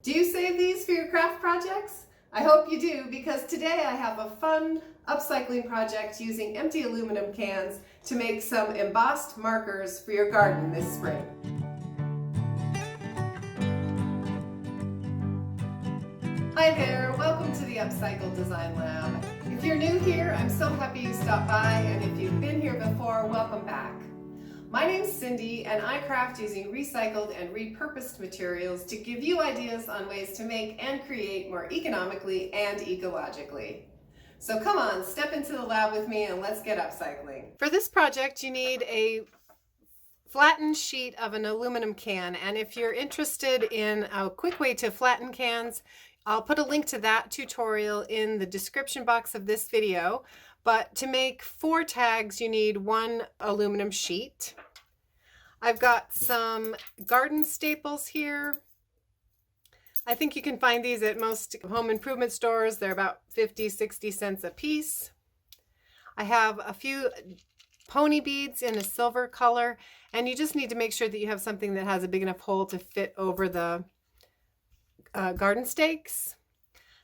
Do you save these for your craft projects? I hope you do, because today I have a fun upcycling project using empty aluminum cans to make some embossed markers for your garden this spring. Hi there, welcome to the Upcycle Design Lab. If you're new here, I'm so happy you stopped by, and if you've been here before, welcome back. My name's Cindy, and I craft using recycled and repurposed materials to give you ideas on ways to make and create more economically and ecologically. So come on, step into the lab with me and let's get upcycling. For this project, you need a flattened sheet of an aluminum can, and if you're interested in a quick way to flatten cans, I'll put a link to that tutorial in the description box of this video. But to make 4 tags, you need 1 aluminum sheet. I've got some garden staples here. I think you can find these at most home improvement stores. They're about 50-60 cents a piece. I have a few pony beads in a silver color, and you just need to make sure that you have something that has a big enough hole to fit over the garden stakes.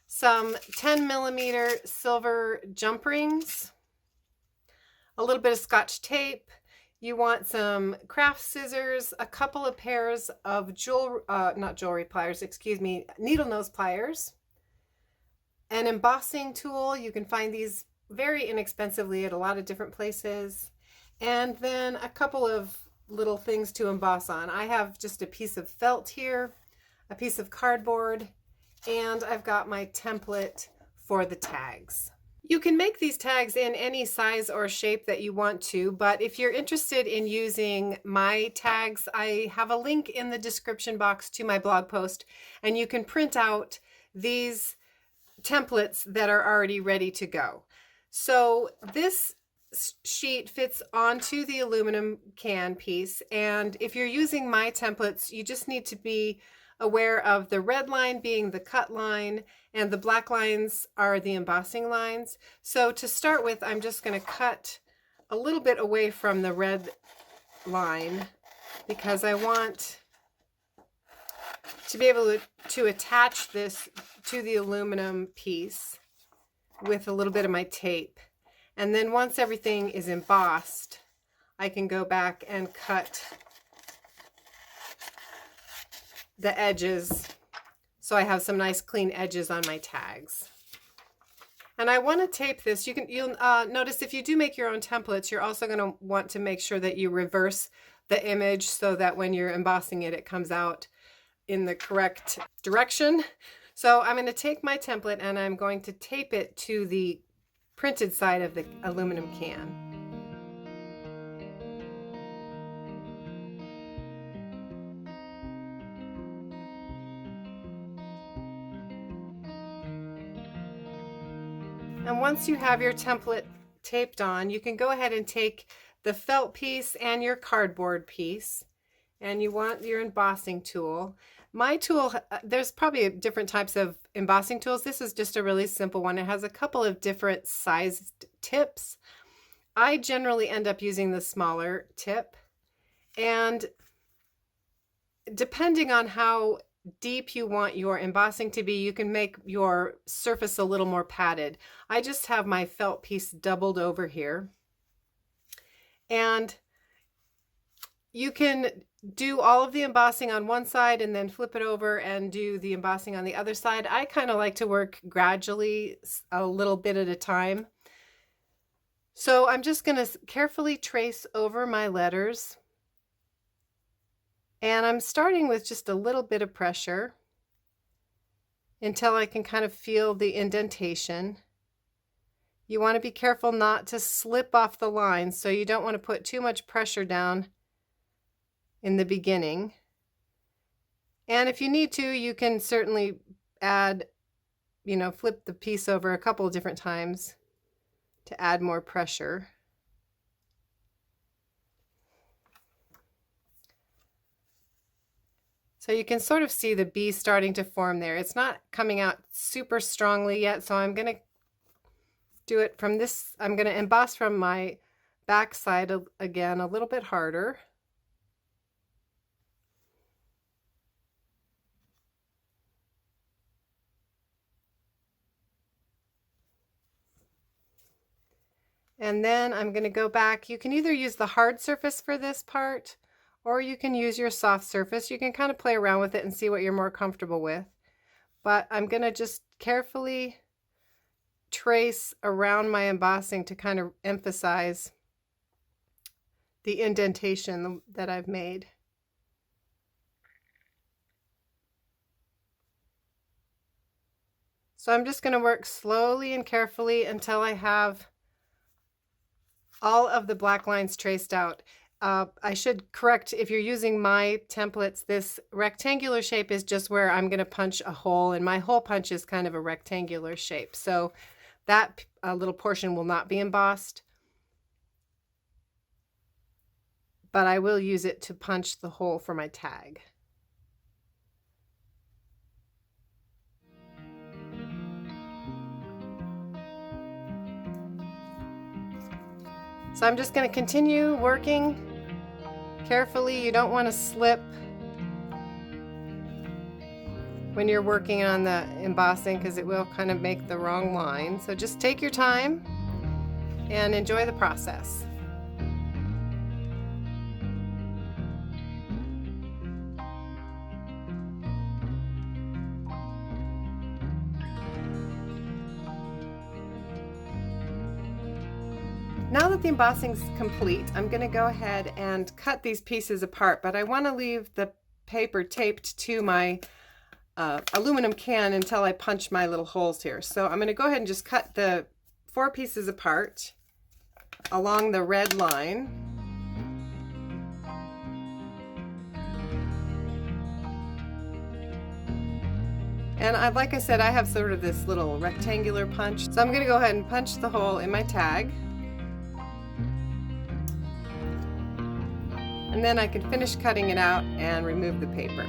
Some 10mm silver jump rings, a little bit of Scotch tape. You want some craft scissors, a couple of pairs of needle nose pliers, an embossing tool. You can find these very inexpensively at a lot of different places, and then a couple of little things to emboss on. I have just a piece of felt here, a piece of cardboard, and I've got my template for the tags. You can make these tags in any size or shape that you want to, but if you're interested in using my tags, I have a link in the description box to my blog post, and you can print out these templates that are already ready to go. So this sheet fits onto the aluminum can piece, and if you're using my templates, you just need to be aware of the red line being the cut line and the black lines are the embossing lines. So to start with, I'm just going to cut a little bit away from the red line because I want to be able to attach this to the aluminum piece with a little bit of my tape. And then once everything is embossed, I can go back and cut the edges so I have some nice clean edges on my tags. And I want to tape this. You'll notice if you do make your own templates, you're also going to want to make sure that you reverse the image so that when you're embossing it, it comes out in the correct direction. So I'm going to take my template and I'm going to tape it to the printed side of the aluminum can. And once you have your template taped on, you can go ahead and take the felt piece and your cardboard piece, and you want your embossing tool. My tool, there's probably different types of embossing tools. This is just a really simple one. It has a couple of different sized tips. I generally end up using the smaller tip, and depending on how deep you want your embossing to be, you can make your surface a little more padded. I just have my felt piece doubled over here, and you can do all of the embossing on one side and then flip it over and do the embossing on the other side. I kind of like to work gradually, a little bit at a time. So I'm just going to carefully trace over my letters. And I'm starting with just a little bit of pressure until I can kind of feel the indentation. You want to be careful not to slip off the line, so you don't want to put too much pressure down in the beginning. And if you need to, you can certainly add, flip the piece over a couple of different times to add more pressure. So you can sort of see the bee starting to form there. It's not coming out super strongly yet, so I'm going to do it from this. I'm going to emboss from my back side again a little bit harder. And then I'm going to go back. You can either use the hard surface for this part, or you can use your soft surface. You can kind of play around with it and see what you're more comfortable with. But I'm going to just carefully trace around my embossing to kind of emphasize the indentation that I've made. So I'm just going to work slowly and carefully until I have all of the black lines traced out. I should correct, if you're using my templates, this rectangular shape is just where I'm going to punch a hole, and my hole punch is kind of a rectangular shape. So that little portion will not be embossed, but I will use it to punch the hole for my tag. So I'm just going to continue working carefully. You don't want to slip when you're working on the embossing because it will kind of make the wrong line. So just take your time and enjoy the process. Now that the embossing is complete, I'm going to go ahead and cut these pieces apart, but I want to leave the paper taped to my aluminum can until I punch my little holes here. So I'm going to go ahead and just cut the 4 pieces apart along the red line. And like I said, I have sort of this little rectangular punch. So I'm going to go ahead and punch the hole in my tag. And then I can finish cutting it out and remove the paper.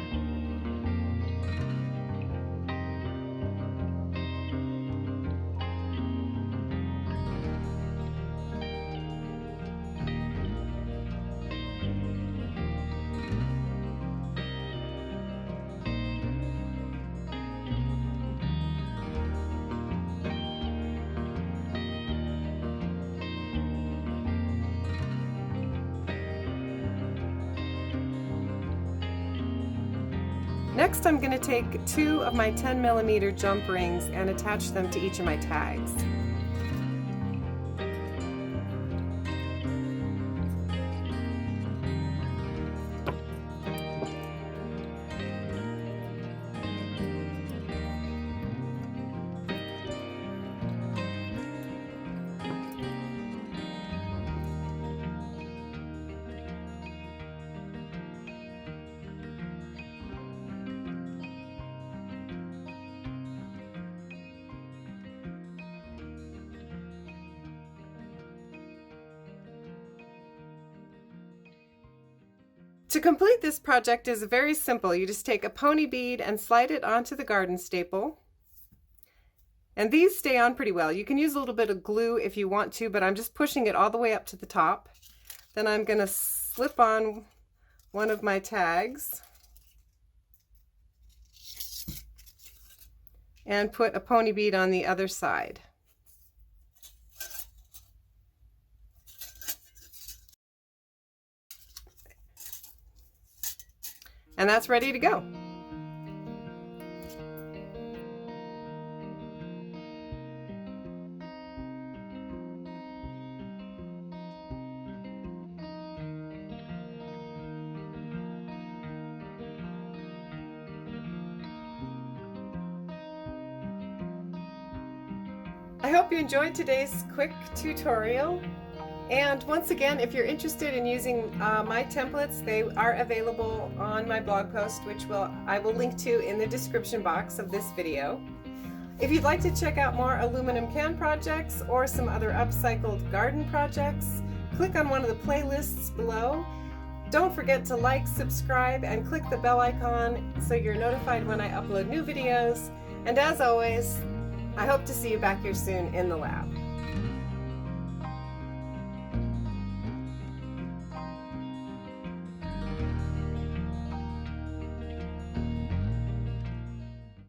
Next, I'm going to take 2 of my 10mm jump rings and attach them to each of my tags. To complete this project is very simple. You just take a pony bead and slide it onto the garden staple. And these stay on pretty well. You can use a little bit of glue if you want to, but I'm just pushing it all the way up to the top. Then I'm going to slip on one of my tags and put a pony bead on the other side. And that's ready to go. I hope you enjoyed today's quick tutorial. And once again, if you're interested in using my templates, they are available on my blog post, which I will link to in the description box of this video. If you'd like to check out more aluminum can projects or some other upcycled garden projects, click on one of the playlists below. Don't forget to like, subscribe, and click the bell icon so you're notified when I upload new videos. And as always, I hope to see you back here soon in the lab.